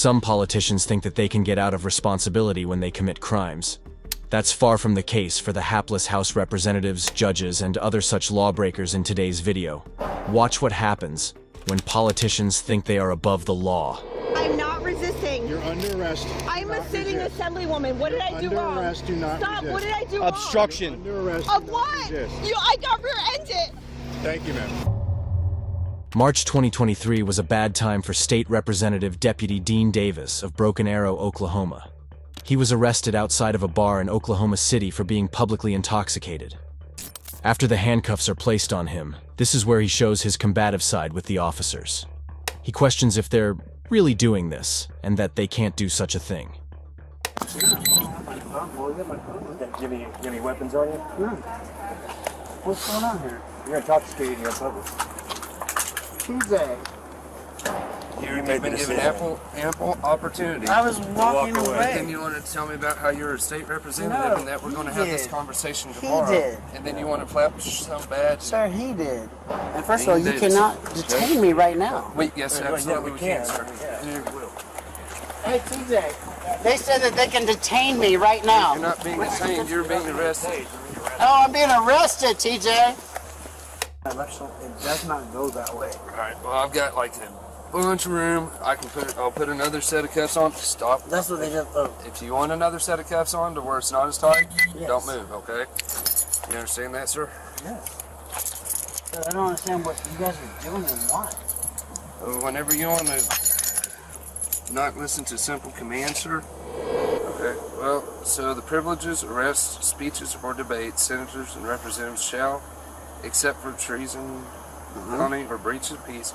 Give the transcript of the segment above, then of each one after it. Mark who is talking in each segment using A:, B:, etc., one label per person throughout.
A: Some politicians think that they can get out of responsibility when they commit crimes. That's far from the case for the hapless House representatives, judges, and other such lawbreakers in today's video. Watch what happens when politicians think they are above the law.
B: I'm not resisting.
C: You're under arrest.
B: I'm a sitting assemblywoman. What did I do wrong?
C: Under arrest, do not
B: Stop.
C: resist.
B: What did I do
D: Obstruction.
C: Under arrest.
B: wrong? Of
C: do not
B: what?
C: resist.
B: I got rear-ended.
C: Thank you, ma'am.
A: March 2023 was a bad time for State Representative Deputy Dean Davis of Broken Arrow, Oklahoma. He was arrested outside of a bar in Oklahoma City for being publicly intoxicated. After the handcuffs are placed on him, this is where he shows his combative side with the officers. He questions if they're really doing this, and that they can't do such a thing.
D: Give me weapons on you?
E: What's going on here?
D: You're intoxicated in public.
E: TJ,
F: You've been given ample opportunity.
E: I was walking
F: And
E: away.
F: then you want to tell me about how you're a state representative
E: No,
F: and that we're going to
E: he
F: have this
E: did.
F: conversation
E: He
F: tomorrow.
E: did.
F: And then you want to flap some bad.
E: Sir, he did. And first of all, you
F: Davis.
E: cannot detain me right now.
F: Yes, absolutely we can, sir.
E: Hey, TJ, they said that they can detain me right now.
F: You're not being detained, you're being arrested.
E: Oh, I'm being arrested, TJ. It does not go that way.
F: Alright, well I've got like a bunch of room. I'll put another set of cuffs on. Stop.
E: That's what they just. Oh.
F: If you want another set of cuffs on to where it's not as tight,
E: Yes.
F: don't move, okay? You understand that, sir?
E: Yes. But I don't understand what you guys are doing and why.
F: Whenever you want to not listen to simple commands, sir. Okay, well, so the privileges, arrests, speeches, or debates, senators and representatives shall, except for treason, felony, or breach of peace,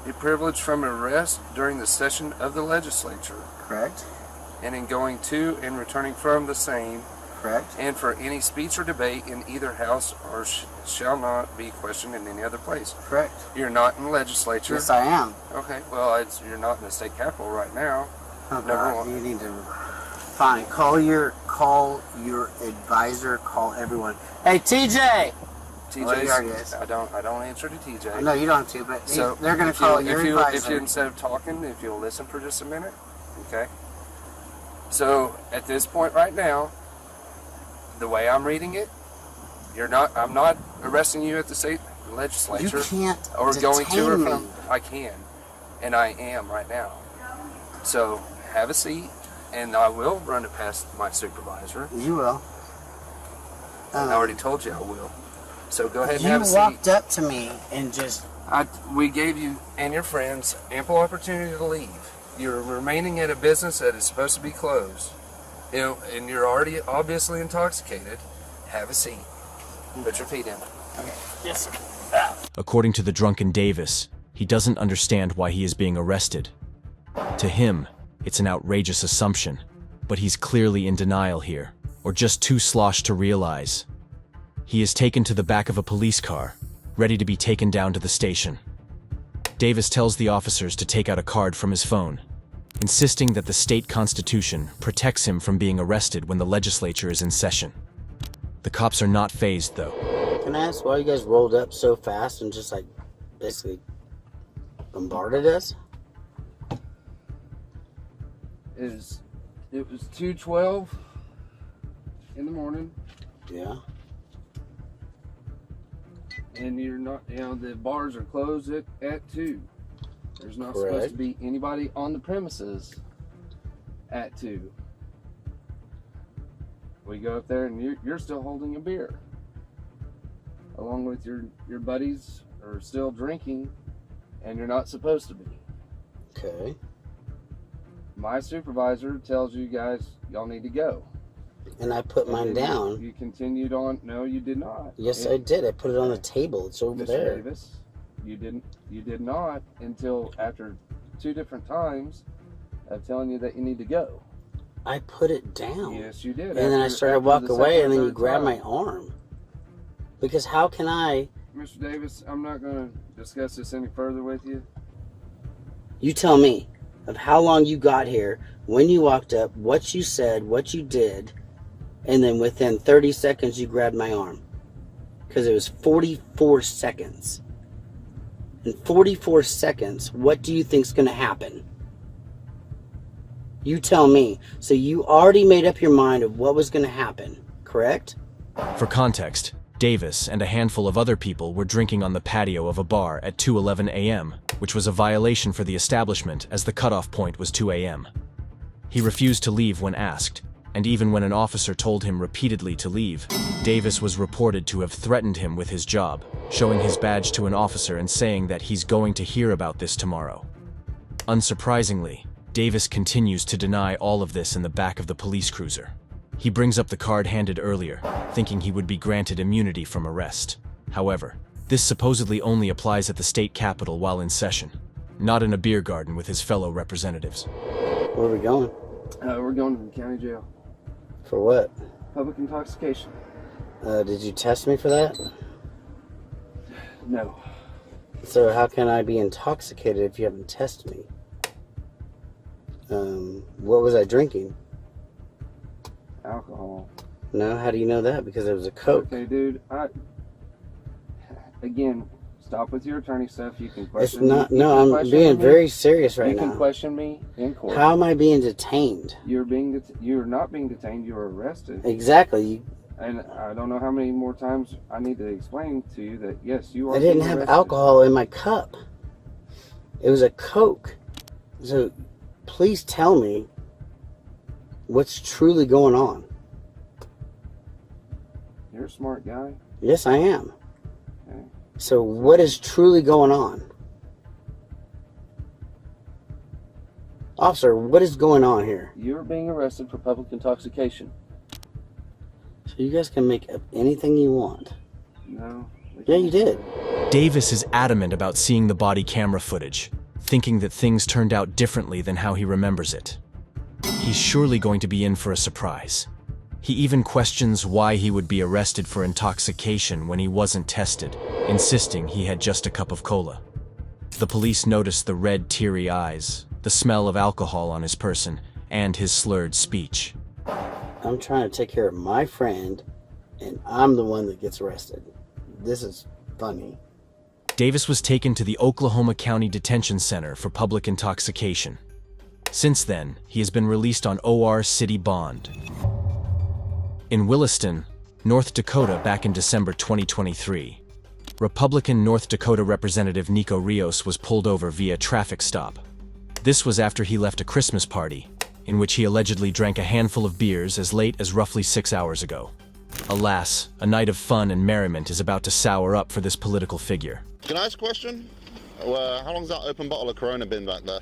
F: be privileged from arrest during the session of the legislature,
E: Correct.
F: and in going to and returning from the same,
E: Correct.
F: and for any speech or debate in either house or shall not be questioned in any other place.
E: Correct.
F: You're not in the legislature.
E: Yes, I am.
F: Okay, well, you're not in the state capitol right now.
E: Oh,
F: Number
E: God,
F: one.
E: you need to. Fine. Call your advisor. Call everyone. Hey, TJ. Well, he already is.
F: I don't answer to TJ.
E: No, you don't have to, but
F: So
E: they're going to
F: if
E: call
F: you-
E: your
F: if you
E: advisor.
F: instead of talking, if you'll listen for just a minute, okay? So at this point right now, the way I'm reading it, I'm not arresting you at the state legislature.
E: You can't
F: or going to or
E: detain
F: from.
E: me.
F: I can, and I am right now. So have a seat, and I will run it past my supervisor.
E: You will.
F: I already told you I will. So go ahead and
E: You
F: have a seat.
E: walked up to me and just.
F: We gave you and your friends ample opportunity to leave. You're remaining at a business that is supposed to be closed. You know, and you're already obviously intoxicated. Have a seat. Put your feet in.
E: Okay. Yes, sir.
A: According to the drunken Davis, he doesn't understand why he is being arrested. To him, it's an outrageous assumption, but he's clearly in denial here, or just too sloshed to realize. He is taken to the back of a police car, ready to be taken down to the station. Davis tells the officers to take out a card from his phone, insisting that the state constitution protects him from being arrested when the legislature is in session. The cops are not fazed, though.
E: Can I ask why you guys rolled up so fast and just like basically bombarded us?
F: It was 2:12 in the morning,
E: Yeah.
F: and you're not. The bars are closed at 2. There's not supposed
E: Correct.
F: to be anybody on the premises at 2. We go up there and you're still holding a beer. Along with your buddies are still drinking, and you're not supposed to be.
E: Okay.
F: My supervisor tells you guys y'all need to go.
E: And I put mine
F: And then
E: down.
F: You continued on. No, you did not.
E: Yes, I did. I put it on the table. It's over
F: Mr.
E: there.
F: Davis, you didn't. You did not until after 2 different times of telling you that you need to go.
E: I put it down.
F: Yes, you did.
E: And then I started to walk away, and then you grabbed my arm. Because how can I?
F: Mr. Davis, I'm not going to discuss this any further with you.
E: You tell me of how long you got here, when you walked up, what you said, what you did, and then within 30 seconds you grabbed my arm. Because it was 44 seconds. In 44 seconds, what do you think's going to happen? You tell me. So you already made up your mind of what was going to happen, correct?
A: For context, Davis and a handful of other people were drinking on the patio of a bar at 2:11 a.m., which was a violation for the establishment as the cutoff point was 2 a.m. He refused to leave when asked, and even when an officer told him repeatedly to leave, Davis was reported to have threatened him with his job, showing his badge to an officer and saying that he's going to hear about this tomorrow. Unsurprisingly, Davis continues to deny all of this in the back of the police cruiser. He brings up the card handed earlier, thinking he would be granted immunity from arrest. However, this supposedly only applies at the state capitol while in session, not in a beer garden with his fellow representatives.
E: Where are we going?
F: We're going to the county jail.
E: For what?
F: Public intoxication.
E: Did you test me for that?
F: No.
E: So how can I be intoxicated if you haven't tested me? What was I drinking?
F: Alcohol.
E: No, how do you know that? Because it was a Coke.
F: Okay, dude. Again, stop with your attorney stuff. You can
E: It's
F: question
E: not.
F: me.
E: No, I'm being very serious right
F: You can
E: now.
F: question me in court.
E: How am I being detained?
F: You're not being detained. You're arrested.
E: Exactly.
F: And I don't know how many more times I need to explain to you that yes, you are.
E: I didn't
F: being
E: have
F: arrested.
E: alcohol in my cup. It was a Coke. So please tell me what's truly going on.
F: You're a smart guy.
E: Yes, I am.
F: Okay.
E: So what is truly going on? Officer, what is going on here?
F: You're being arrested for public intoxication.
E: So you guys can make up anything you want.
F: No.
E: Yeah, you did.
A: Davis is adamant about seeing the body camera footage, thinking that things turned out differently than how he remembers it. He's surely going to be in for a surprise. He even questions why he would be arrested for intoxication when he wasn't tested, insisting he had just a cup of cola. The police notice the red, teary eyes, the smell of alcohol on his person, and his slurred speech.
E: I'm trying to take care of my friend, and I'm the one that gets arrested. This is funny.
A: Davis was taken to the Oklahoma County Detention Center for public intoxication. Since then, he has been released on OR city bond. In Williston, North Dakota back in December 2023, Republican North Dakota Representative Nico Rios was pulled over via traffic stop. This was after he left a Christmas party, in which he allegedly drank a handful of beers as late as roughly 6 hours ago. Alas, a night of fun and merriment is about to sour up for this political figure.
C: Can I ask a question? How long's that open bottle of Corona been back there?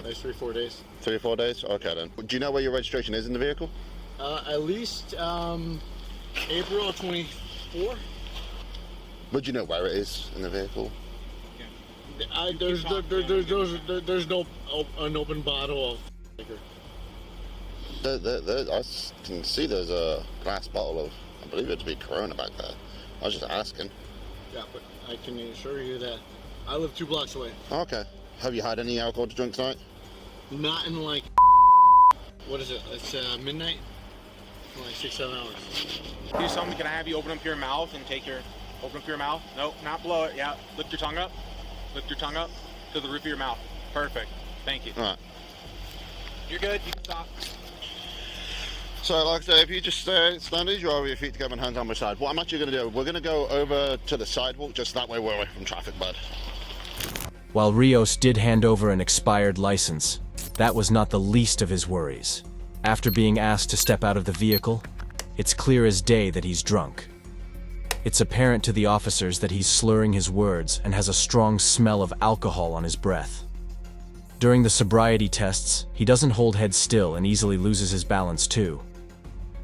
G: Nice 3-4 days.
C: 3 or 4 days? Okay then. Do you know where your registration is in the vehicle?
G: At least April 24.
C: Would you know where it is in the vehicle?
G: There's no an open bottle of liquor.
C: I can see there's a glass bottle of, I believe it to be Corona back there. I was just asking.
G: Yeah, but I can assure you that I live 2 blocks away.
C: Okay. Have you had any alcohol to drink tonight?
G: Not in like, what is it? It's midnight? In like 6-7 hours.
H: Do something. Can I have you open up your mouth and open up your mouth? Nope, not blow it. Yeah, lift your tongue up. Lift your tongue up to the roof of your mouth. Perfect. Thank you.
C: All right.
H: You're good. You can stop.
C: So, like I say, if you just stand as you are with your feet together and hands on my side, what I'm actually going to do, we're going to go over to the sidewalk, just that way we're away from traffic, bud.
A: While Rios did hand over an expired license, that was not the least of his worries. After being asked to step out of the vehicle, it's clear as day that he's drunk. It's apparent to the officers that he's slurring his words and has a strong smell of alcohol on his breath. During the sobriety tests, he doesn't hold head still and easily loses his balance too.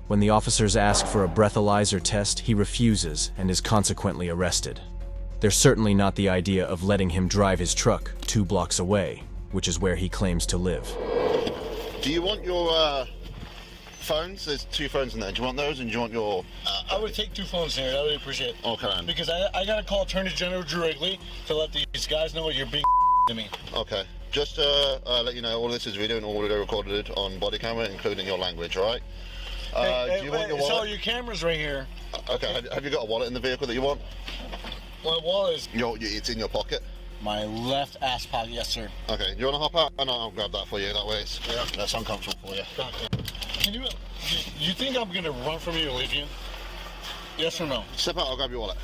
A: When the officers ask for a breathalyzer test, he refuses and is consequently arrested. They're certainly not the idea of letting him drive his truck 2 blocks away, which is where he claims to live.
C: Do you want your phones? There's 2 phones in there. Do you want those and do you want your...
G: I would take 2 phones there. I would appreciate it.
C: Okay then.
G: Because I got to call Attorney General Drew Wrigley to let these guys know you're being to me.
C: Okay. Just to let you know, all of this is video and audio recorded on body camera, including your language, all right? Do you want your wallet?
G: So your camera's right here.
C: Okay, have you got a wallet in the vehicle that you want?
G: My wallet is...
C: It's in your pocket.
G: My left ass pocket, yes, sir.
C: Okay, do you want to hop out? And I'll grab that for you. That way it's less uncomfortable for you.
G: Can you think I'm gonna run from you and leave you? Yes or no?
C: Step out, I'll grab your wallet.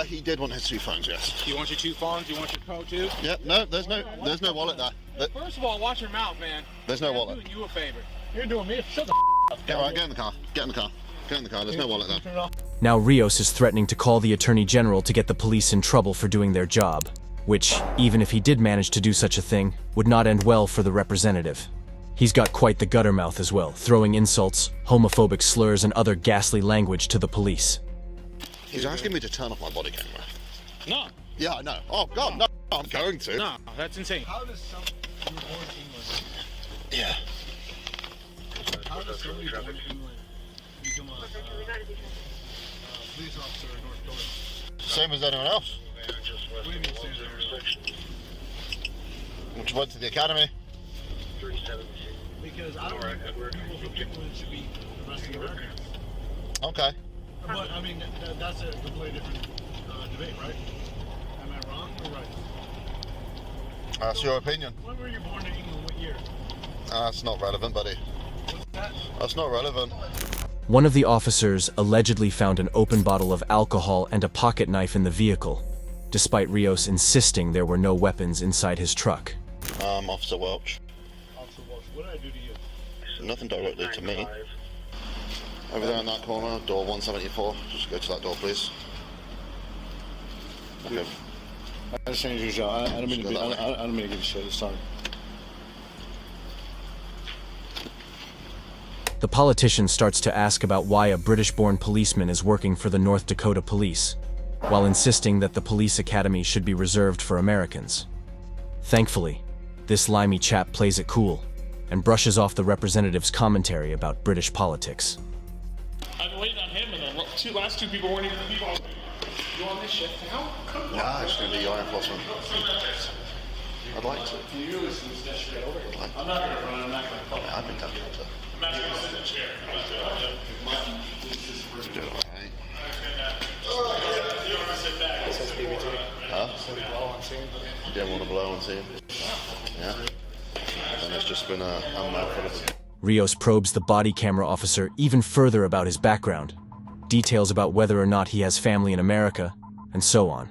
C: He did want his 2 phones, yes.
H: You want your 2 phones? You want your coat too?
C: Yep, no, there's no wallet there.
H: First of all, watch your mouth, man.
C: There's no
H: I'm
C: wallet.
H: doing you a favor.
G: You're doing me. Shut the up.
C: All right, get in the car. Get in the car. Get in the car. There's no wallet there.
A: Now Rios is threatening to call the Attorney General to get the police in trouble for doing their job, which, even if he did manage to do such a thing, would not end well for the representative. He's got quite the gutter mouth as well, throwing insults, homophobic slurs, and other ghastly language to the police.
C: He's asking me to turn off my body camera.
H: No.
C: Yeah, I know. Oh, God, no. I'm going to.
H: No, that's insane.
G: How does somebody born England?
C: Yeah.
G: How does somebody born England become a police officer in North Dakota?
C: Same as anyone else.
G: What do you mean, same as everyone else?
C: Which went to the academy.
G: Because I don't think people from England should be arresting Americans.
C: Okay.
G: But, I mean, that's a completely different debate, right? Am I wrong or right?
C: That's your opinion.
G: When were you born in England? What year?
C: That's not relevant, buddy.
G: What's that?
C: That's not relevant.
A: One of the officers allegedly found an open bottle of alcohol and a pocket knife in the vehicle, despite Rios insisting there were no weapons inside his truck.
C: Officer Welch.
G: Officer Walsh, what did I do to you?
C: Nothing directly to me. Over there in that corner, door 174. Just go to that door, please. Okay.
G: I just changed your job. I don't mean to be. I don't mean to give you shit. Sorry.
A: The politician starts to ask about why a British-born policeman is working for the North Dakota Police, while insisting that the police academy should be reserved for Americans. Thankfully, this limey chap plays it cool and brushes off the representative's commentary about British politics.
I: I've been waiting on him, and the last two people weren't even the people. You on this shit now?
C: Nah, it's going to be your enforcement. I'd like to.
I: Can you listen to this shit over? I'm not going to run. I'm not going to call.
C: I've been telling you to.
I: I'm not going to sit in the chair.
C: Do it, alright?
I: You don't want to sit back.
C: Huh? You didn't want to blow and see him? Yeah? And it's just been a mouthful of it.
A: Rios probes the body camera officer even further about his background, details about whether or not he has family in America, and so on.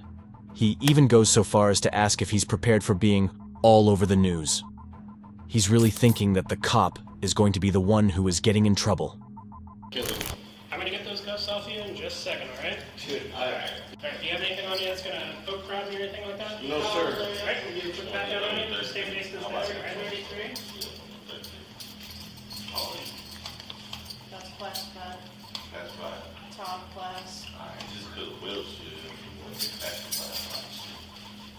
A: He even goes so far as to ask if he's prepared for being all over the news. He's really thinking that the cop is going to be the one who is getting in trouble.
I: I'm going to get those cuffs off you in just a second, alright? Alright. Alright, do you have anything on you that's going to poke crowd me or anything like that? No, sir. Alright, will you put the back down on me? Just stay facing this way, alright? 33.
J: That's classified.
K: That's right.
J: Top class.
K: Alright, just cause Will should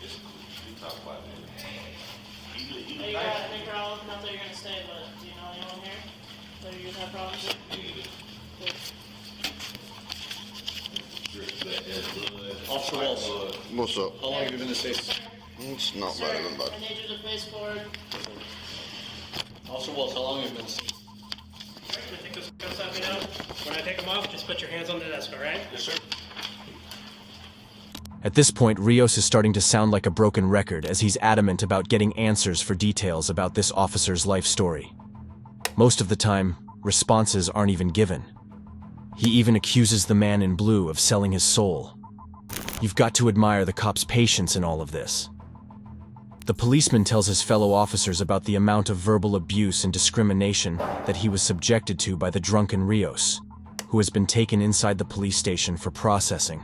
K: it's cool. We talk about that.
J: Hey, I think you're all looking out there, you're gonna stay, but do you know anyone here that you have problems with?
G: Officer Walsh,
C: What's up?
G: how long have you been in the States?
C: It's not
J: Sir,
C: relevant, bud.
J: I need you to face forward.
G: Officer Walsh, how long have you been in the States?
I: Alright, can I take those cuffs off me now? When I take them off, just put your hands on the desk, alright? Yes, sir.
A: At this point, Rios is starting to sound like a broken record as he's adamant about getting answers for details about this officer's life story. Most of the time, responses aren't even given. He even accuses the man in blue of selling his soul. You've got to admire the cop's patience in all of this. The policeman tells his fellow officers about the amount of verbal abuse and discrimination that he was subjected to by the drunken Rios, who has been taken inside the police station for processing.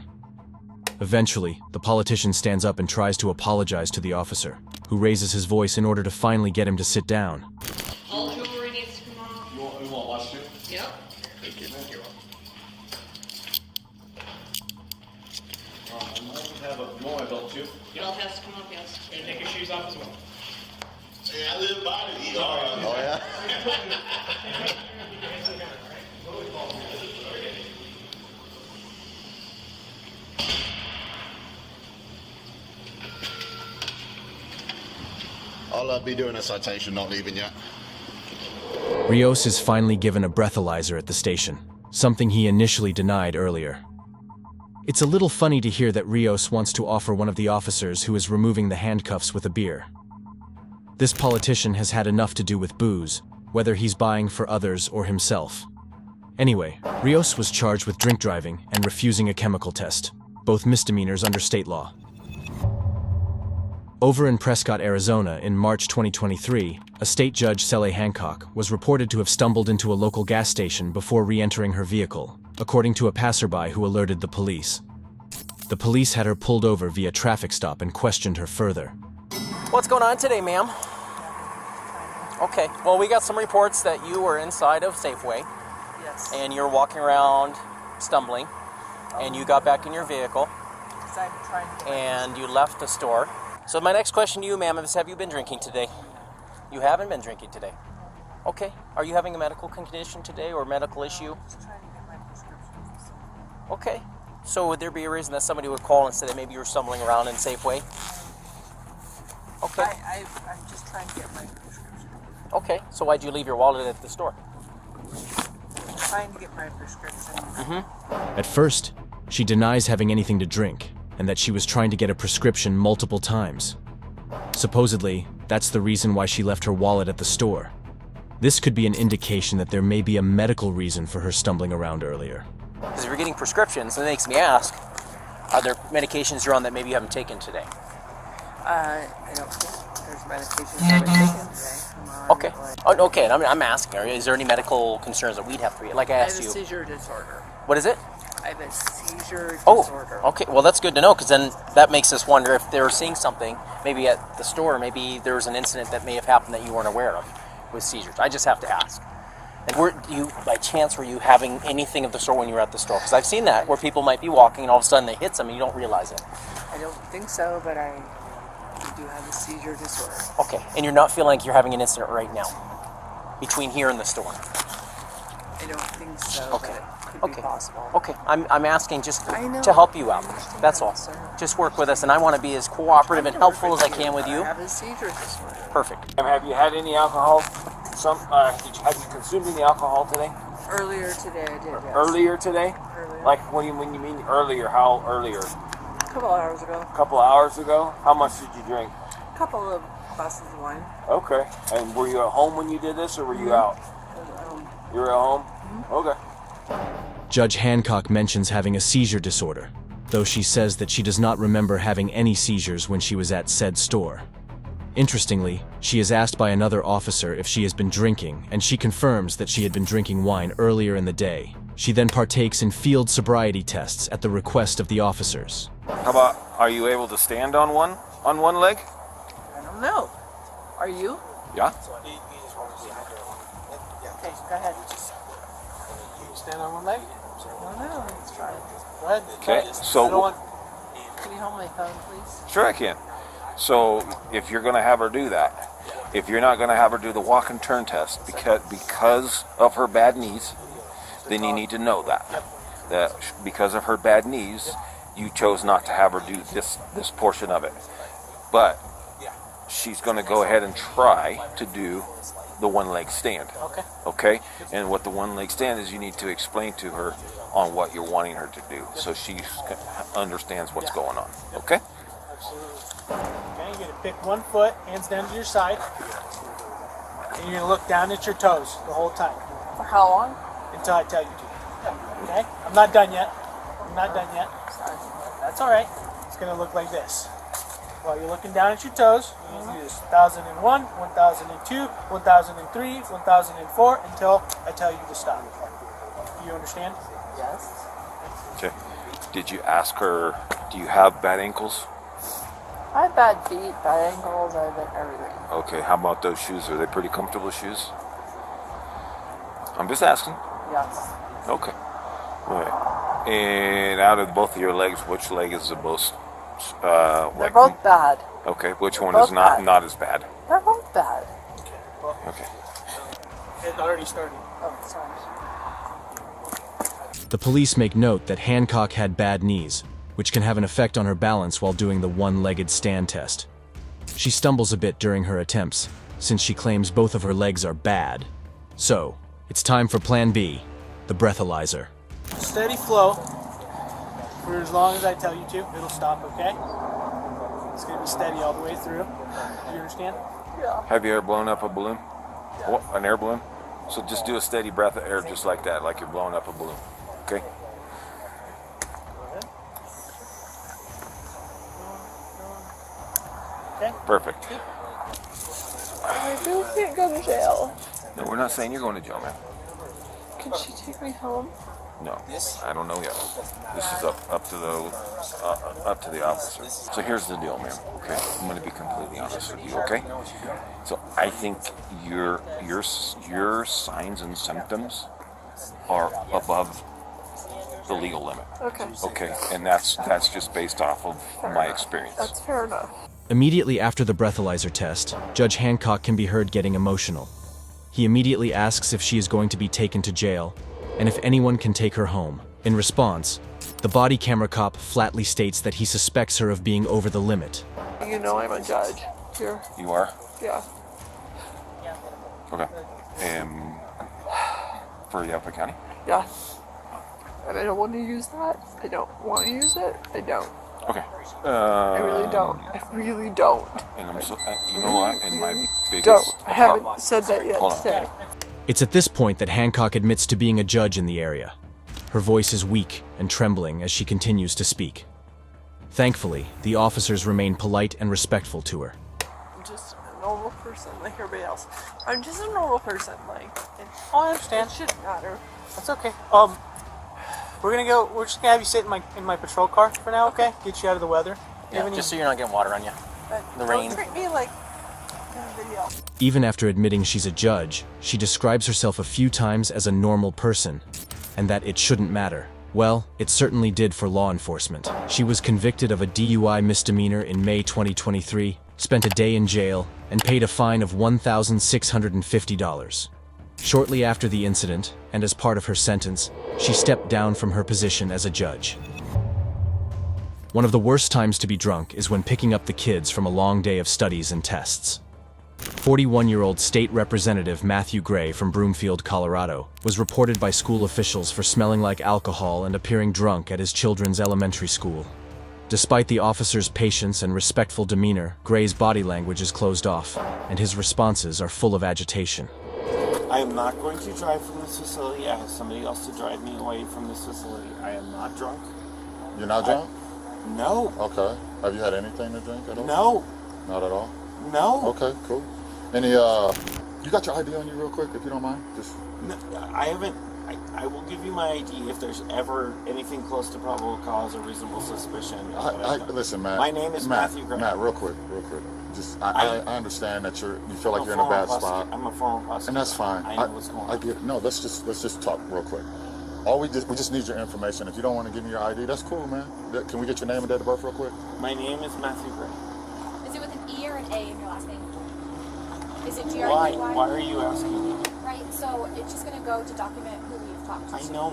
A: Eventually, the politician stands up and tries to apologize to the officer, who raises his voice in order to finally get him to sit down.
J: All jewelry needs to come off.
G: You want to watch too?
J: Yep.
G: I might have a my belt too.
J: Belt has to come off, yes.
I: You're gonna take your shoes off as well.
K: Yeah, I live by the ER.
C: Oh, yeah? I'll be doing a citation, not leaving yet.
A: Rios is finally given a breathalyzer at the station, something he initially denied earlier. It's a little funny to hear that Rios wants to offer one of the officers who is removing the handcuffs with a beer. This politician has had enough to do with booze, whether he's buying for others or himself. Anyway, Rios was charged with drink driving and refusing a chemical test, both misdemeanors under state law. Over in Prescott, Arizona, in March 2023, a state judge, Sally Hancock, was reported to have stumbled into a local gas station before re-entering her vehicle, according to a passerby who alerted the police. The police had her pulled over via traffic stop and questioned her further.
L: What's going on today, ma'am? Okay, well, we got some reports that you were inside of Safeway.
M: Yes.
L: And you're walking around stumbling, and you got back in your vehicle,
M: I'm trying to
L: and you left the store. So my next question to you, ma'am, is have you been drinking today? You haven't been drinking today. Okay. Are you having a medical condition today or a medical issue?
M: just trying to get my prescriptions.
L: Okay. So would there be a reason that somebody would call and say that maybe you were stumbling around in Safeway? Okay.
M: I'm just trying to get my prescription.
L: Okay. So why'd you leave your wallet at the store?
M: I'm trying to get my prescription.
A: At first, she denies having anything to drink, and that she was trying to get a prescription multiple times. Supposedly, that's the reason why she left her wallet at the store. This could be an indication that there may be a medical reason for her stumbling around earlier.
L: Because if you're getting prescriptions, it makes me ask, are there medications you're on that maybe you haven't taken today?
M: I don't think there's medications I've been taking today. I'm on,
L: Okay. Oh, okay, and I'm asking, is there any medical concerns that we'd have for you? Like I
M: I have
L: asked
M: a
L: you.
M: seizure disorder.
L: What is it?
M: I have a seizure disorder.
L: Oh, okay. Well, that's good to know, because then that makes us wonder if they were seeing something, maybe at the store, maybe there was an incident that may have happened that you weren't aware of with seizures. I just have to ask. And by chance, were you having anything of the sort when you were at the store? Because I've seen that, where people might be walking and all of a sudden they hit them and you don't realize it.
M: I don't think so, but I do have a seizure disorder.
L: Okay. And you're not feeling like you're having an incident right now, between here and the store?
M: I don't think so,
L: Okay.
M: but it could be possible.
L: Okay, I'm asking just
M: I know.
L: to help you out.
M: I understand
L: That's
M: that,
L: all.
M: sir.
L: Just work with us, and I want to be as cooperative and helpful as I can with you.
M: I have a seizure disorder.
L: Perfect.
N: Have you had any alcohol? Have you consumed any alcohol today?
M: Earlier today I did, yes.
N: Earlier today?
M: Earlier.
N: Like when you mean earlier, how earlier?
M: A couple hours ago.
N: A couple of hours ago? How much did you drink?
M: A couple of glasses of wine.
N: Okay. And were you at home when you did this, or were you out? You were at home? Okay.
A: Judge Hancock mentions having a seizure disorder, though she says that she does not remember having any seizures when she was at said store. Interestingly, she is asked by another officer if she has been drinking, and she confirms that she had been drinking wine earlier in the day. She then partakes in field sobriety tests at the request of the officers.
N: How about, are you able to stand on one leg?
M: I don't know. Are you?
N: Yeah.
M: Okay, go ahead.
G: Stand on one leg.
M: I don't know. Let's try it.
G: Go ahead.
N: Okay. So,
M: Can you hold my phone, please?
N: sure I can. So, if you're going to have her do that, if you're not going to have her do the walk and turn test because of her bad knees, then you need to know that because of her bad knees, you chose not to have her do this portion of it. But she's going to go ahead and try to do the one leg stand. Okay? And what the one leg stand is, you need to explain to her on what you're wanting her to do, so she understands what's going on. Okay?
G: Okay, you're gonna pick one foot, hands down to your side, and you're gonna look down at your toes the whole time.
M: For how long?
G: Until I tell you to. Okay? I'm not done yet. That's alright. It's gonna look like this. While you're looking down at your toes, you're gonna do this 1001, 1002, 1003, 1004 until I tell you to stop. You understand?
M: Yes.
N: Okay. Did you ask her, do you have bad ankles?
M: I have bad feet, bad ankles, I have everything.
N: Okay, how about those shoes? Are they pretty comfortable shoes? I'm just asking.
M: Yes.
N: Okay. All right. And out of both of your legs, which leg is the most
M: They're both bad.
N: Okay, which one
M: They're
N: is
M: both
N: not
M: bad.
N: as bad?
M: They're both bad.
N: Okay.
G: It already started.
M: Oh, sorry.
A: The police make note that Hancock had bad knees, which can have an effect on her balance while doing the one-legged stand test. She stumbles a bit during her attempts, since she claims both of her legs are bad. So, it's time for Plan B, the breathalyzer.
G: Steady flow. For as long as I tell you to, it'll stop, okay? It's gonna be steady all the way through. Do you understand?
M: Yeah.
N: Have you ever blown up a balloon? What, an air balloon? So just do a steady breath of air just like that, like you're blowing up a balloon. Okay?
G: Okay.
N: Perfect.
M: I still can't go to jail.
N: No, we're not saying you're going to jail, man.
M: Can she take me home?
N: No, I don't know yet. This is up to the officer. So here's the deal, man. Okay, I'm going to be completely honest with you. Okay, so I think your signs and symptoms are above the legal limit.
M: Okay.
N: Okay, and that's just based off of my experience.
M: That's fair enough.
A: Immediately after the breathalyzer test, Judge Hancock can be heard getting emotional. He immediately asks if she is going to be taken to jail, and if anyone can take her home. In response, the body camera cop flatly states that he suspects her of being over the limit.
M: You know I'm a judge here.
N: You are?
M: Yeah.
N: Okay. For Yapa County?
M: Yeah. And I don't want to use that. I don't want to use it. I don't.
N: Okay.
M: I really don't. I really don't.
N: And I'm so, you know what? And my biggest...
M: Don't. I haven't said that yet
N: Hold on.
M: today.
A: It's at this point that Hancock admits to being a judge in the area. Her voice is weak and trembling as she continues to speak. Thankfully, the officers remain polite and respectful to her.
M: I'm just a normal person like everybody else. I'm just a normal person, like.
G: Oh, I understand.
M: It shouldn't matter.
G: That's okay. We're just gonna have you sit in my patrol car for now, okay? Get you out of the weather.
L: Yeah, just so you're not getting water on you. The rain.
M: Don't treat me like in the video.
A: Even after admitting she's a judge, she describes herself a few times as a normal person, and that it shouldn't matter. Well, it certainly did for law enforcement. She was convicted of a DUI misdemeanor in May 2023, spent a day in jail, and paid a fine of $1,650. Shortly after the incident, and as part of her sentence, she stepped down from her position as a judge. One of the worst times to be drunk is when picking up the kids from a long day of studies and tests. 41-year-old State Representative Matthew Gray from Broomfield, Colorado, was reported by school officials for smelling like alcohol and appearing drunk at his children's elementary school. Despite the officer's patience and respectful demeanor, Gray's body language is closed off, and his responses are full of agitation.
O: I am not going to drive from this facility. I have somebody else to drive me away from this facility. I am not drunk.
C: You're not drunk?
O: No.
C: Okay. Have you had anything to drink at all?
O: No.
C: Not at all?
O: No.
C: Okay, cool. Any, you got your ID on you real quick, if you don't mind? Just...
O: No, I haven't. I will give you my ID if there's ever anything close to probable cause or reasonable suspicion.
C: Listen, Matt.
O: My name is Matthew Gray.
C: Matt, real quick. Just, I understand that you feel like you're in a bad spot.
O: I'm a former prosecutor.
C: And that's fine.
O: I know what's going on.
C: I get it. No, let's just talk real quick. We just need your information. If you don't want to give me your ID, that's cool, man. Can we get your name and date of birth real quick?
O: My name is Matthew Gray.
P: Is it with an E or an A in your last name? Is it G-R-E-Y?
O: Why are you asking me?
P: Right, so it's just going to go to document who we've talked to.
O: I know.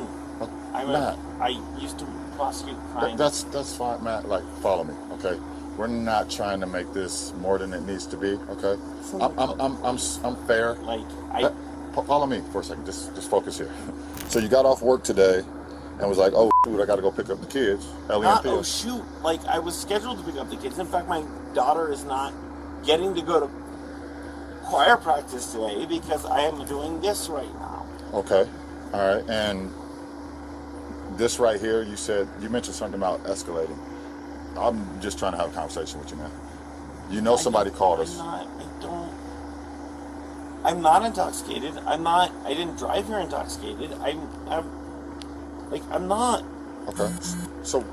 C: Matt.
O: I used to prosecute crime.
C: That's fine, Matt. Like, follow me, okay? We're not trying to make this more than it needs to be, okay? I'm fair.
O: Like,
C: follow me for a second. Just focus here. So you got off work today and was like, oh, shoot, I got to go pick up the kids.
O: Oh, shoot. Like, I was scheduled to pick up the kids. In fact, my daughter is not getting to go to choir practice today because I am doing this right now.
C: Okay. All right. And this right here, you mentioned something about escalating. I'm just trying to have a conversation with you, man. You know somebody called us.
O: I'm not intoxicated. I didn't drive here intoxicated. I'm not.
C: Okay. So,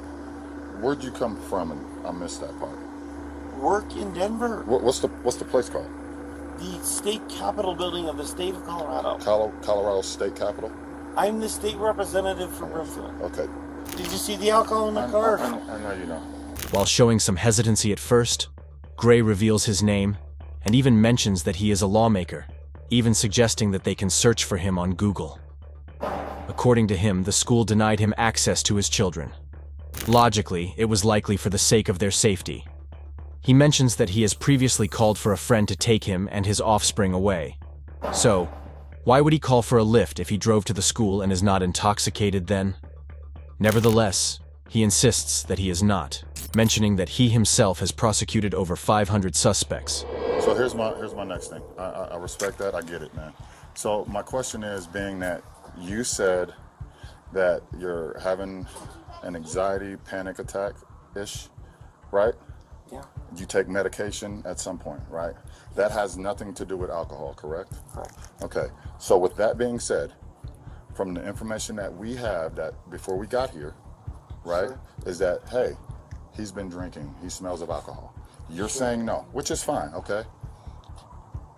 C: where'd you come from? And I missed that part.
O: Work in Denver.
C: What's the place called?
O: The state capitol building of the state of Colorado.
C: Colorado State Capitol?
O: I'm the state representative for Broomfield.
C: Okay.
O: Did you see the alcohol in the car?
C: I know you know.
A: While showing some hesitancy at first, Gray reveals his name and even mentions that he is a lawmaker, even suggesting that they can search for him on Google. According to him, the school denied him access to his children. Logically, it was likely for the sake of their safety. He mentions that he has previously called for a friend to take him and his offspring away. So, why would he call for a lift if he drove to the school and is not intoxicated then? Nevertheless, He insists that he is not, mentioning that he himself has prosecuted over 500 suspects.
C: So here's my next thing. I respect that. I get it, man. So my question is, being that you said that you're having an anxiety panic attack-ish, right?
O: Yeah.
C: You take medication at some point, right? That has nothing to do with alcohol, correct?
O: Correct.
C: Okay. So with that being said, from the information that we have that before we got here, right,
O: Sure.
C: is that, hey, he's been drinking, he smells of alcohol. You're saying no, which is fine, okay?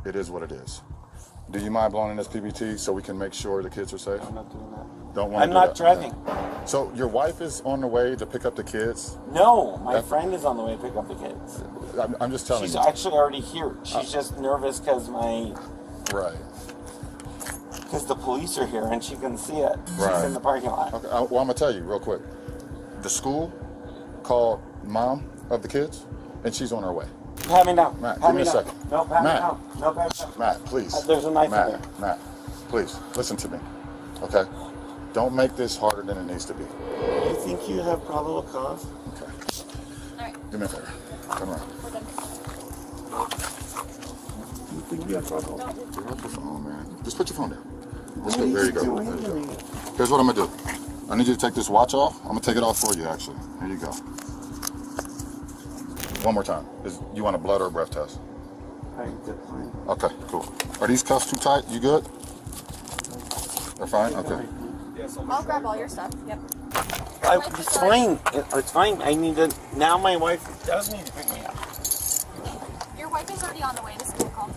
C: It is what it is. Do you mind blowing in this PBT so we can make sure the kids are safe?
O: I'm not doing that.
C: Don't want to
O: I'm
C: do
O: not
C: that.
O: driving.
C: Okay. So your wife is on the way to pick up the kids?
O: No, my friend is on the way to pick up the kids.
C: I'm just telling
O: She's
C: you.
O: actually already here. She's just nervous because
C: Right.
O: because the police are here and she can see it.
C: Right.
O: She's in the parking lot.
C: Okay. Well, I'm gonna tell you real quick. The school called mom of the kids, and she's on her way.
O: Pat me down.
C: Matt,
O: Pat
C: give me a
O: down.
C: second.
O: No, pat
C: Matt.
O: me down. No, pat me down.
C: Matt, please.
O: There's a knife in
C: Matt,
O: there.
C: Matt, please listen to me. Okay. Don't make this harder than it needs to be.
O: You think you have probable cause?
C: Okay.
P: Alright.
C: Do me a favor. Come around.
P: We're done.
O: You think you have probable cause?
C: Get off your phone, man. Just put your phone down. Let's
O: What
C: go.
O: are
C: There
O: you
C: you go.
O: doing?
C: There you go. Here's what I'm gonna do. I need you to take this watch off. I'm gonna take it off for you, actually. Here you go. One more time. You want a blood or a breath test? Okay, cool. Are these cuffs too tight? You good? They're fine? Okay.
P: I'll grab all your stuff. Yep.
O: It's fine. It's fine. I need to. Now my wife does need to pick me up.
P: Your wife is already on the way. This is a call.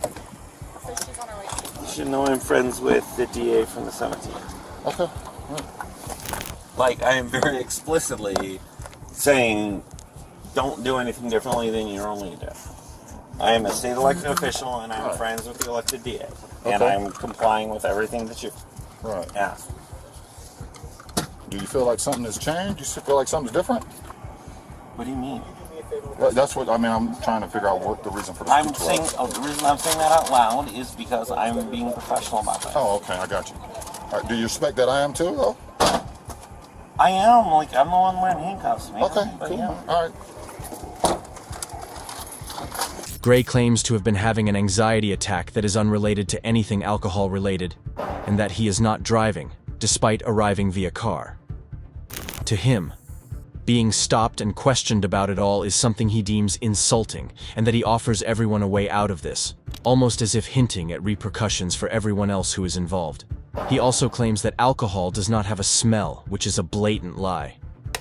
P: So she's on her way.
O: You should know I'm friends with the DA from the 17th.
C: Okay.
O: Like, I am very explicitly saying, don't do anything differently than you normally do. I am a state elected official, and I'm friends with the elected DA. And I'm complying with everything that you've asked.
C: Do you feel like something has changed? You feel like something's different?
O: What do you mean?
C: That's what, I mean, I'm trying to figure out what the reason for this.
O: I'm saying, the reason I'm saying that out loud is because I'm being professional about that.
C: Oh, okay, I got you. All right, do you respect that I am too, though?
O: I am, like, I'm the one wearing handcuffs, man.
C: Okay,
O: But
C: cool.
O: yeah.
C: All right.
A: Gray claims to have been having an anxiety attack that is unrelated to anything alcohol related, and that he is not driving, despite arriving via car. To him, being stopped and questioned about it all is something he deems insulting, and that he offers everyone a way out of this, almost as if hinting at repercussions for everyone else who is involved. He also claims that alcohol does not have a smell, which is a blatant lie.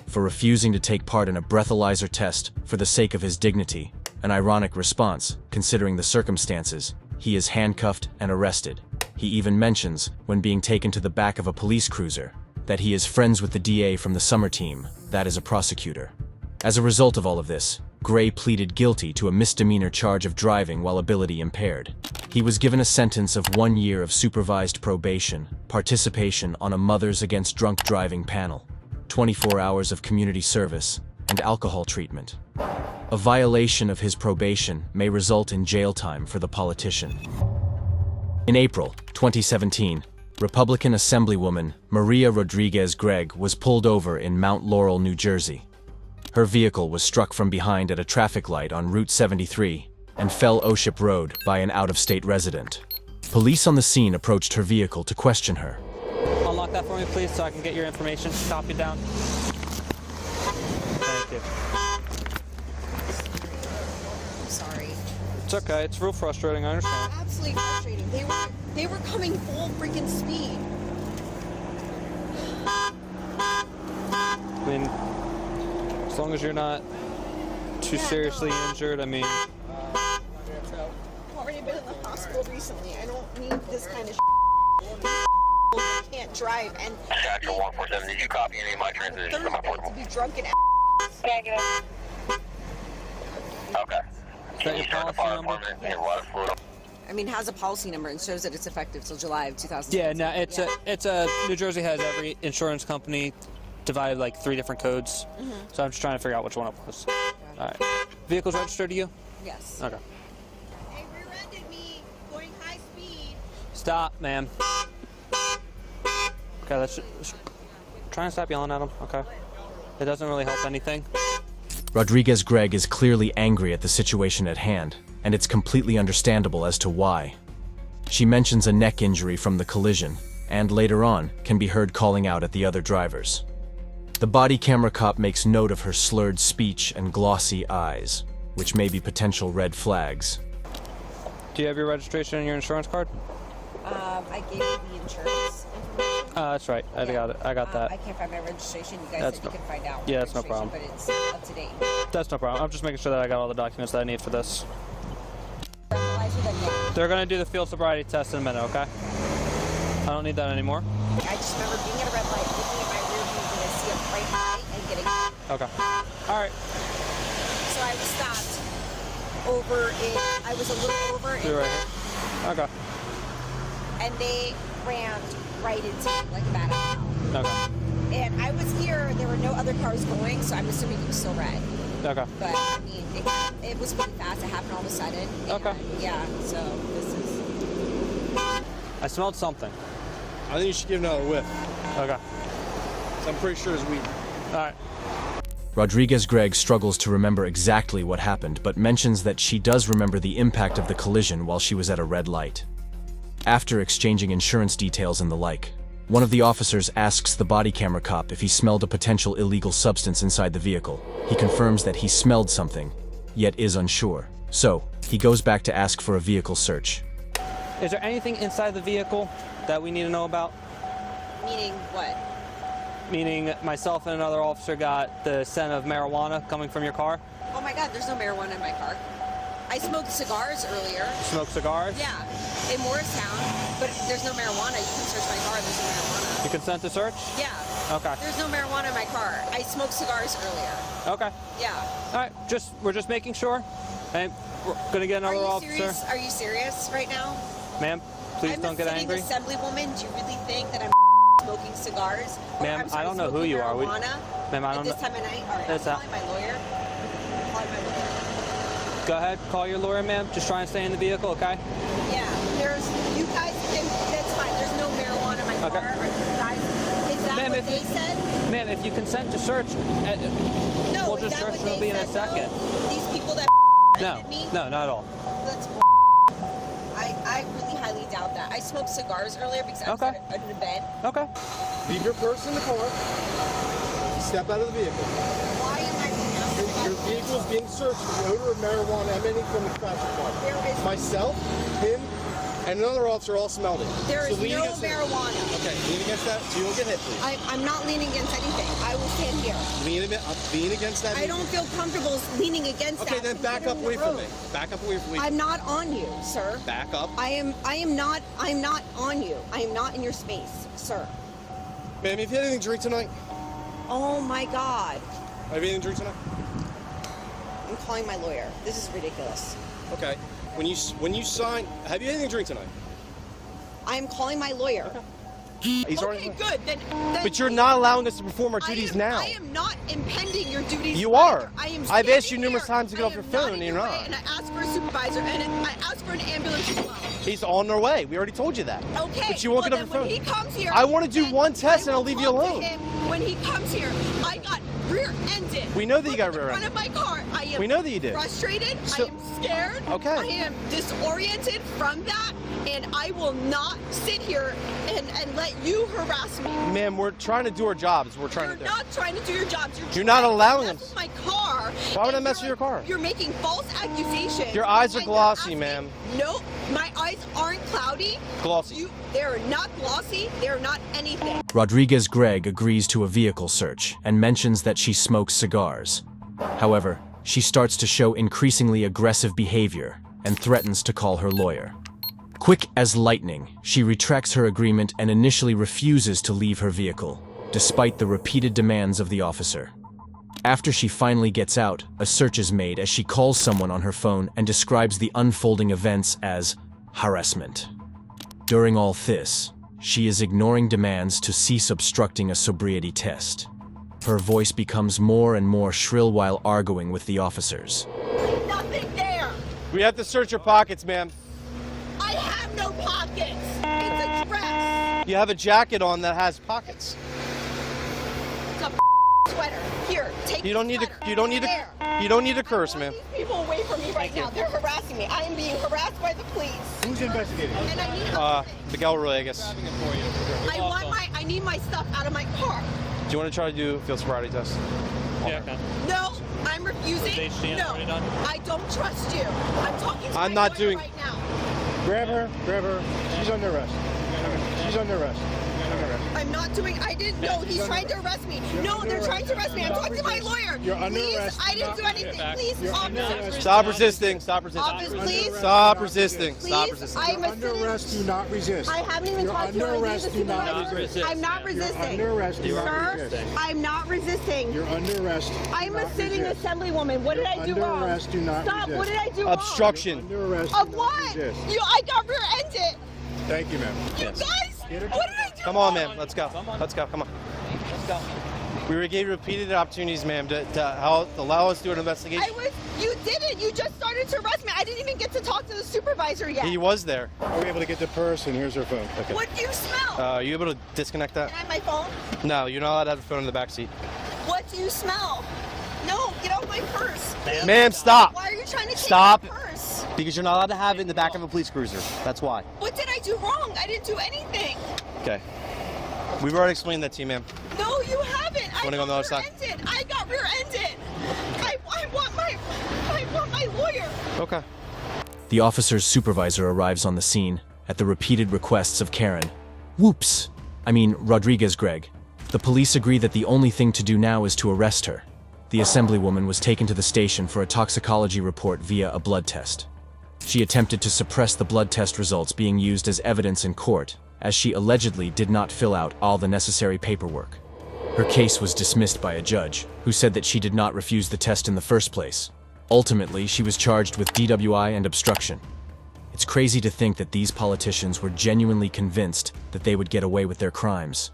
A: For refusing to take part in a breathalyzer test for the sake of his dignity, an ironic response, considering the circumstances, he is handcuffed and arrested. He even mentions, when being taken to the back of a police cruiser, that he is friends with the DA from the summer team, that is a prosecutor. As a result of all of this, Gray pleaded guilty to a misdemeanor charge of driving while ability impaired. He was given a sentence of 1 year of supervised probation, participation on a Mothers Against Drunk Driving panel, 24 hours of community service, and alcohol treatment. A violation of his probation may result in jail time for the politician. In April 2017, Republican Assemblywoman Maria Rodriguez Gregg was pulled over in Mount Laurel, New Jersey. Her vehicle was struck from behind at a traffic light on Route 73 and fell Oship Road by an out-of-state resident. Police on the scene approached her vehicle to question her.
Q: Unlock that for me, please, so I can get your information. Copy down. Thank you.
B: I'm sorry.
Q: It's okay. It's real frustrating. I understand.
B: Absolutely frustrating. They were coming full freaking speed.
Q: I mean, as long as you're not too seriously injured, I mean.
B: I've already been in the hospital recently. I don't need this kind of can't drive and
R: Actual 147, did you copy any of my transmissions from my portable?
B: to be drunk and
R: Negative. Okay. Can you
Q: your
R: start the
Q: policy
R: fire
Q: number?
R: department and water fluid?
S: I mean, it has a policy number and shows that it's effective till July of 2000.
Q: Yeah, no, it's a New Jersey has every insurance company divided like 3 different codes. So I'm just trying to figure out which one it was. All right. Vehicle's registered to you?
S: Yes.
Q: Okay.
B: They rear-ended me going high speed.
Q: Stop, ma'am. Okay, let's try and stop yelling at him. Okay. It doesn't really help anything.
A: Rodriguez Greg is clearly angry at the situation at hand, and it's completely understandable as to why. She mentions a neck injury from the collision, and later on can be heard calling out at the other drivers. The body camera cop makes note of her slurred speech and glossy eyes, which may be potential red flags.
Q: Do you have your registration and your insurance card?
S: I gave you the insurance information.
Q: That's right. I got it. I got that.
S: I can't find my registration. You guys
Q: That's
S: said you can find out.
Q: Yeah,
S: my
Q: that's no problem.
S: registration, But it's up to date.
Q: That's no problem. I'm just making sure that I got all the documents that I need for this.
S: Breathalyzer, then yeah.
Q: They're going to do the field sobriety test in a minute, okay? I don't need that anymore.
S: I just remember being at a red light, looking at my rear view, and I see a bright light and getting.
Q: Okay. All right.
S: So I was stopped over in. I was a little over in.
Q: You're right here. Okay.
S: And they rammed right into me like a bad apple.
Q: Okay.
S: And I was here, there were no other cars going, so I'm assuming it was still red.
Q: Okay.
S: But I mean, it was pretty fast. It happened all of a sudden.
Q: Okay.
S: Yeah, so this is.
Q: I smelled something.
T: I think you should give another whiff.
Q: Okay.
T: So I'm pretty sure it's weed.
Q: All right.
A: Rodriguez Greg struggles to remember exactly what happened, but mentions that she does remember the impact of the collision while she was at a red light. After exchanging insurance details and the like, one of the officers asks the body camera cop if he smelled a potential illegal substance inside the vehicle. He confirms that he smelled something, yet is unsure. So, he goes back to ask for a vehicle search.
Q: Is there anything inside the vehicle that we need to know about?
S: Meaning what?
Q: Meaning myself and another officer got the scent of marijuana coming from your car.
S: Oh my God, there's no marijuana in my car. I smoked cigars earlier.
Q: Smoke cigars?
S: Yeah, in Morristown, but there's no marijuana. You can search my car, there's no marijuana.
Q: You consent to search?
S: Yeah.
Q: Okay.
S: There's no marijuana in my car. I smoked cigars earlier.
Q: Okay.
S: Yeah.
Q: All right, we're just making sure. Hey, we're gonna get another officer.
S: Serious? Are you serious right now?
Q: Ma'am, please don't get angry.
S: I'm a sitting assemblywoman. Do you really think that I'm smoking cigars?
Q: Ma'am, I don't know who you are. Ma'am, I don't know.
S: At this time of night? All right, I'm calling my lawyer. I'm calling my lawyer.
Q: Go ahead, call your lawyer, ma'am. Just try and stay in the vehicle, okay?
S: Yeah, you guys can, that's fine. There's no marijuana in my car. Are you guys, is that what they said?
Q: Ma'am, if you consent to search,
S: no,
Q: we'll just search and it'll be in a second.
S: These people that me?
Q: No, not at all.
S: That's I really highly doubt that. I smoked cigars earlier because I was at an event.
Q: Okay.
T: Leave your purse in the car. Step out of the vehicle.
S: Why am I being asked?
T: Your vehicle is being searched for the odor of marijuana emanating from the passenger car. Myself, him, and another officer all smelled it.
S: There is
T: lean
S: no
T: against
S: marijuana.
T: Okay, lean against that so you don't get hit, please.
S: I'm not leaning against anything. I will stand here.
T: Lean against that.
S: I don't feel comfortable leaning against that.
T: Okay, then back up away from me. Back up away from me.
S: I'm not on you, sir.
T: Back up.
S: I am not on you. I am not in your space, sir.
T: Ma'am, have you had anything to drink tonight?
S: Oh my God.
T: Have you had anything to drink tonight?
S: I'm calling my lawyer. This is ridiculous.
T: Okay. When you sign, have you had anything to drink tonight?
S: I am calling my lawyer.
T: Okay. He's
S: okay, good. Then
T: but you're not allowing us to perform our duties now.
S: I am not impending your duties.
T: You are.
S: I am.
T: I've asked you numerous times to get off your phone, and you're not.
S: And I asked for a supervisor, and I asked for an ambulance as well.
T: He's on their way. We already told you that.
S: Okay.
T: But you won't get off your phone.
S: When he comes here,
T: I want to do one test, and I'll leave you alone.
S: When he comes here, I got rear-ended.
T: We know that you got
S: rear-ended. In front of my car. I am.
T: We know that you did.
S: Frustrated. I am scared.
T: Okay.
S: I am disoriented from that, and I will not sit here and let you harass me.
T: Ma'am, we're trying to do our jobs. We're trying to do.
S: You're not trying to do your jobs.
T: You're not allowing us.
S: My car.
T: Why would I mess with your car?
S: You're making false accusations.
T: Your eyes are glossy, ma'am.
S: No, my eyes aren't cloudy.
T: Glossy.
S: They're not glossy. They're not anything.
A: Rodriguez Greg agrees to a vehicle search and mentions that she smokes cigars. However, she starts to show increasingly aggressive behavior and threatens to call her lawyer. Quick as lightning, she retracts her agreement and initially refuses to leave her vehicle, despite the repeated demands of the officer. After she finally gets out, a search is made as she calls someone on her phone and describes the unfolding events as harassment. During all this, she is ignoring demands to cease obstructing a sobriety test. Her voice becomes more and more shrill while arguing with the officers.
S: Nothing there.
T: We have to search your pockets, ma'am.
S: I have no pockets. It's a dress.
T: You have a jacket on that has pockets.
S: It's a sweater.
B: Here, take
T: You don't need to.
B: sweater.
T: You don't need to.
B: There.
T: You don't need to curse,
B: I
T: ma'am.
B: want these people away from me right now. They're harassing me. I am being harassed by the police.
T: Who's investigating?
B: And I need help.
T: Miguel Roy, I guess.
B: I need my stuff out of my car.
T: Do you want to try to do a field sobriety test?
Q: Yeah, okay.
B: No, I'm refusing. No, I don't trust you. I'm talking to
T: I'm
B: my
T: not
B: lawyer
T: doing-
B: right now.
T: Grab her. Grab her. She's under arrest. She's under arrest.
B: I'm not doing. I didn't know. He's trying to arrest me. No, they're trying to arrest me. I'm talking to my lawyer.
T: You're under
B: Please,
T: arrest.
B: I didn't do anything. Please, officer.
T: Stop resisting. Stop resisting.
B: Officer, please.
T: Stop resisting. Stop
B: Please,
T: resisting.
B: I'm
T: under arrest. Do not resist.
B: I haven't even talked to you.
T: under arrest. Do not resist.
B: I'm not resisting.
T: You're under arrest. Do not
B: Sir,
T: resist.
B: I'm not resisting.
T: You're under arrest. Do
B: I'm a
T: not
B: sitting
T: resist.
B: assemblywoman. What did I do
T: Under
B: wrong?
T: arrest. Do not
B: Stop.
T: resist.
B: What did I do
T: Obstruction.
B: wrong?
T: You're under arrest.
B: Of
T: Do not
B: what?
T: resist.
B: I got rear-ended.
T: Thank you, ma'am.
B: You guys, what did I do
T: Come on, ma'am. Let's go. Let's go. Come on. Let's go. We gave repeated opportunities, ma'am, to allow us to do an investigation.
B: You didn't. You just started to arrest me. I didn't even get to talk to the supervisor yet.
T: He was there. Are we able to get the purse? And here's her phone. Okay.
B: What do you smell?
T: Are you able to disconnect that?
B: Can I have my phone?
T: No, you're not allowed to have the phone in the back seat.
B: What do you smell? No, get off my purse.
T: Ma'am, stop.
B: Why are you trying to take
T: Stop.
B: my purse?
T: Because you're not allowed to have it in the back of a police cruiser. That's why.
B: What did I do wrong? I didn't do anything.
T: Okay. We've already explained that to you, ma'am.
B: No, you haven't. I
T: Wanna go on the other side?
B: I got rear-ended. I want my lawyer.
T: Okay.
A: The officer's supervisor arrives on the scene at the repeated requests of Karen. Rodriguez Greg. The police agree that the only thing to do now is to arrest her. The assemblywoman was taken to the station for a toxicology report via a blood test. She attempted to suppress the blood test results being used as evidence in court, as she allegedly did not fill out all the necessary paperwork. Her case was dismissed by a judge, who said that she did not refuse the test in the first place. Ultimately, she was charged with DWI and obstruction. It's crazy to think that these politicians were genuinely convinced that they would get away with their crimes.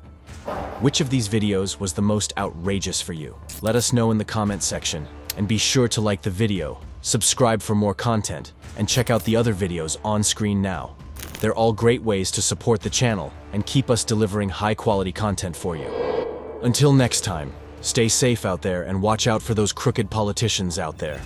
A: Which of these videos was the most outrageous for you? Let us know in the comment section, and be sure to like the video, subscribe for more content, and check out the other videos on screen now. They're all great ways to support the channel and keep us delivering high-quality content for you. Until next time, stay safe out there and watch out for those crooked politicians out there.